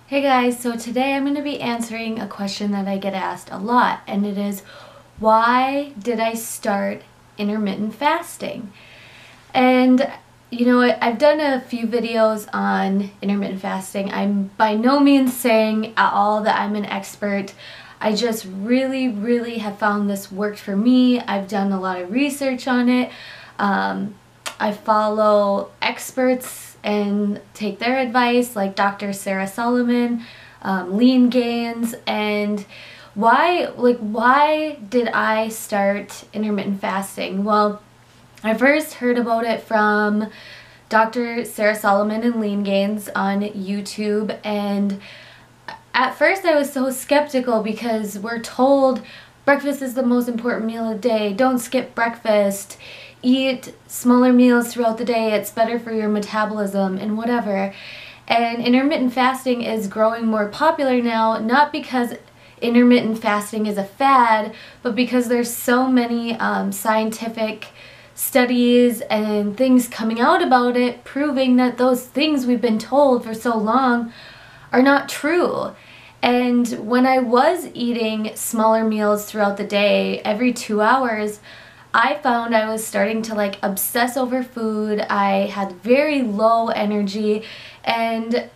Hey guys, so today I'm going to be answering a question that I get asked a lot, and it is, why did I start intermittent fasting? And I've done a few videos on intermittent fasting. I'm by no means saying at all that I'm an expert. I just really have found this worked for me. I've done a lot of research on it. I follow experts and take their advice, like Dr. Sarah Solomon, Lean Gains. And why did I start intermittent fasting? Well, I first heard about it from Dr. Sarah Solomon and Lean Gains on YouTube, and at first I was so skeptical because we're told breakfast is the most important meal of the day, don't skip breakfast, eat smaller meals throughout the day, it's better for your metabolism and whatever. And intermittent fasting is growing more popular now, not because intermittent fasting is a fad, but because there's so many scientific studies and things coming out about it proving that those things we've been told for so long are not true. And when I was eating smaller meals throughout the day, every 2 hours, I found I was starting to obsess over food. I had very low energy, and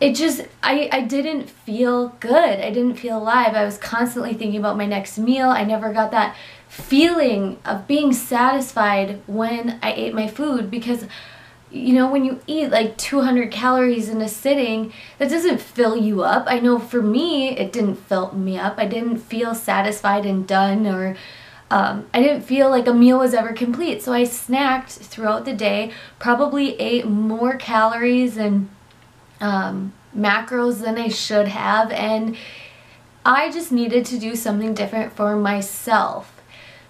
I didn't feel good. I didn't feel alive. I was constantly thinking about my next meal. I never got that feeling of being satisfied when I ate my food, because when you eat like 200 calories in a sitting, that doesn't fill you up. I know for me, it didn't fill me up. I didn't feel satisfied and done, or I didn't feel like a meal was ever complete. So I snacked throughout the day, probably ate more calories and macros than I should have, and I just needed to do something different for myself.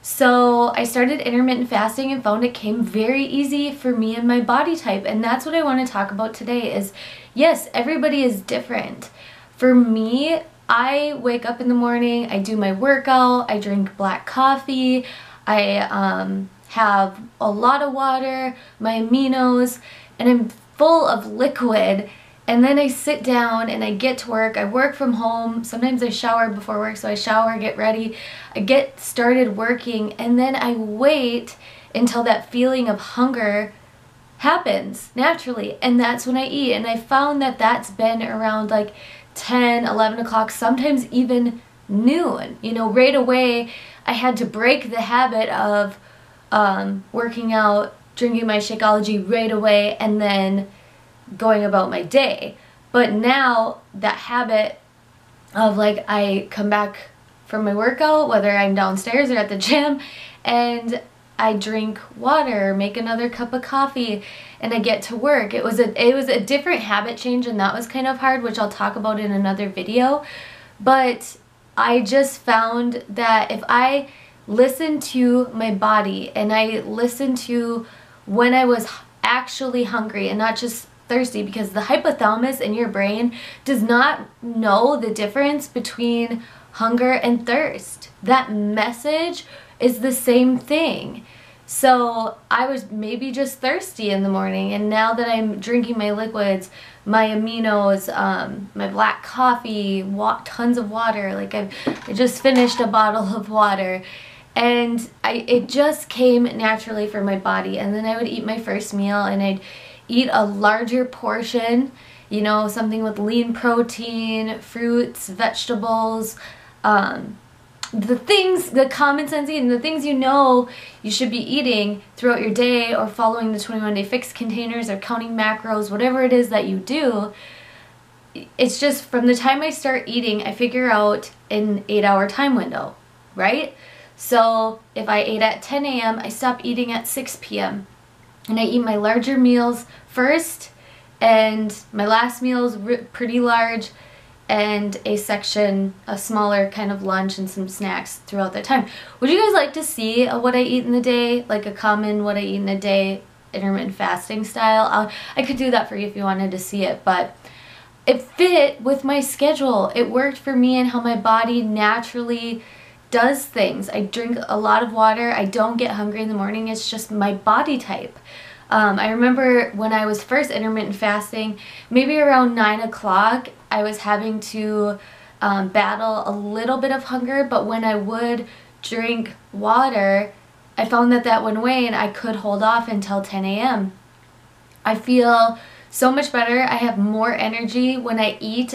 So I started intermittent fasting and found it came very easy for me and my body type, and that's what I want to talk about today. Is yes, everybody is different. For me, I wake up in the morning, I do my workout, I drink black coffee, I have a lot of water, my aminos, and I'm full of liquid. And then I sit down and I get to work. I work from home. Sometimes I shower before work, so I shower, get ready. I get started working, and then I wait until that feeling of hunger happens naturally, and that's when I eat. And I found that that's been around like 10, 11 o'clock, sometimes even noon. Right away I had to break the habit of working out, drinking my Shakeology right away, and then going about my day. But now that habit of I come back from my workout, whether I'm downstairs or at the gym, and I drink water, make another cup of coffee, and I get to work. It was a different habit change, and that was kind of hard, which I'll talk about in another video. But I just found that if I listen to my body, and I listen to when I was actually hungry and not just thirsty, because the hypothalamus in your brain does not know the difference between hunger and thirst. That message is the same thing. So I was maybe just thirsty in the morning, and now that I'm drinking my liquids, my aminos, my black coffee, tons of water, I just finished a bottle of water, and it just came naturally for my body. And then I would eat my first meal, and I'd eat a larger portion, something with lean protein, fruits, vegetables, the common sense eating, the things you should be eating throughout your day, or following the 21-day fix containers, or counting macros, whatever it is that you do. It's just from the time I start eating, I figure out an 8-hour time window, right? So if I ate at 10 a.m., I stop eating at 6 p.m. and I eat my larger meals first, and my last meal is pretty large, and a smaller kind of lunch and some snacks throughout that time. Would you guys like to see what I eat in the day, like a common what I eat in a day intermittent fasting style? I could do that for you if you wanted to see it, but it fit with my schedule. It worked for me and how my body naturally does things. I drink a lot of water. I don't get hungry in the morning. It's just my body type. I remember when I was first intermittent fasting, maybe around 9 o'clock, I was having to battle a little bit of hunger, but when I would drink water, I found that that went away and I could hold off until 10 a.m. I feel so much better. I have more energy. When I eat,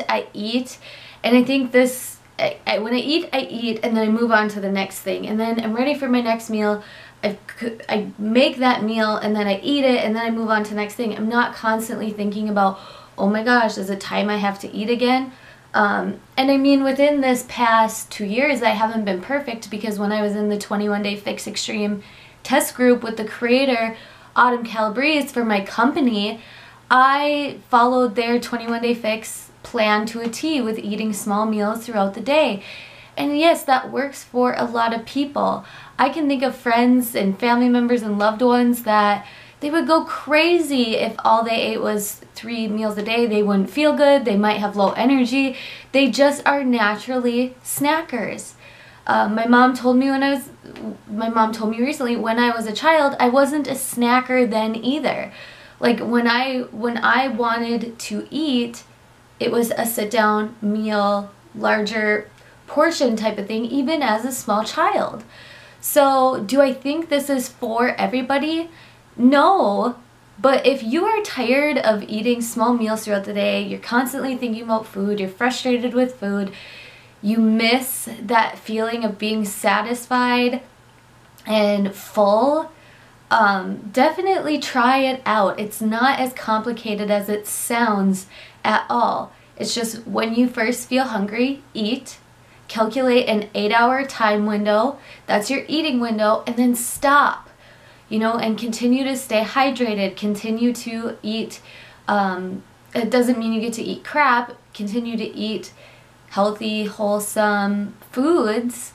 and I think this, when I eat, and then I move on to the next thing, and then I'm ready for my next meal. I make that meal, and then I eat it, and then I move on to the next thing. I'm not constantly thinking about, oh my gosh, there's a time I have to eat again. And I mean, within this past 2 years, I haven't been perfect, because when I was in the 21-day Fix Extreme test group with the creator, Autumn Calabrese, for my company, I followed their 21-day fix plan to a T with eating small meals throughout the day. And yes, that works for a lot of people. I can think of friends and family members and loved ones that they would go crazy if all they ate was 3 meals a day. They wouldn't feel good. They might have low energy. They just are naturally snackers. My mom told me recently, when I was a child, I wasn't a snacker then either. Like when I wanted to eat, it was a sit-down meal, larger portion type of thing, even as a small child. So do I think this is for everybody? No. But if you are tired of eating small meals throughout the day, you're constantly thinking about food, you're frustrated with food, you miss that feeling of being satisfied and full, definitely try it out. It's not as complicated as it sounds at all. It's just when you first feel hungry, eat, calculate an 8-hour time window, that's your eating window, and then stop, you know, and continue to stay hydrated, continue to eat. It doesn't mean you get to eat crap, continue to eat healthy, wholesome foods,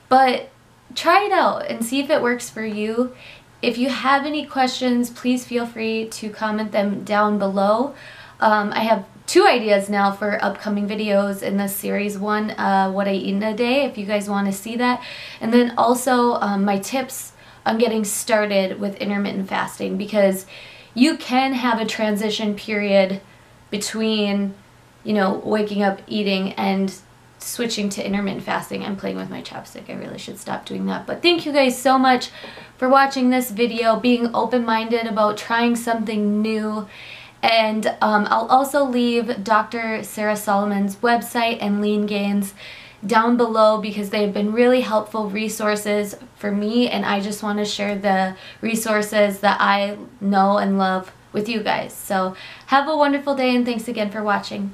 but try it out and see if it works for you. If you have any questions, please feel free to comment them down below. I have 2 ideas now for upcoming videos in this series. One, what I eat in a day, if you guys want to see that. And then also my tips on getting started with intermittent fasting, because you can have a transition period between, you know, waking up, eating, and switching to intermittent fasting. I'm playing with my chapstick. I really should stop doing that. But thank you guys so much for watching this video, being open-minded about trying something new. And I'll also leave Dr. Sarah Solomon's website and Lean Gains down below, because they've been really helpful resources for me, and I just want to share the resources that I know and love with you guys. So have a wonderful day, and thanks again for watching.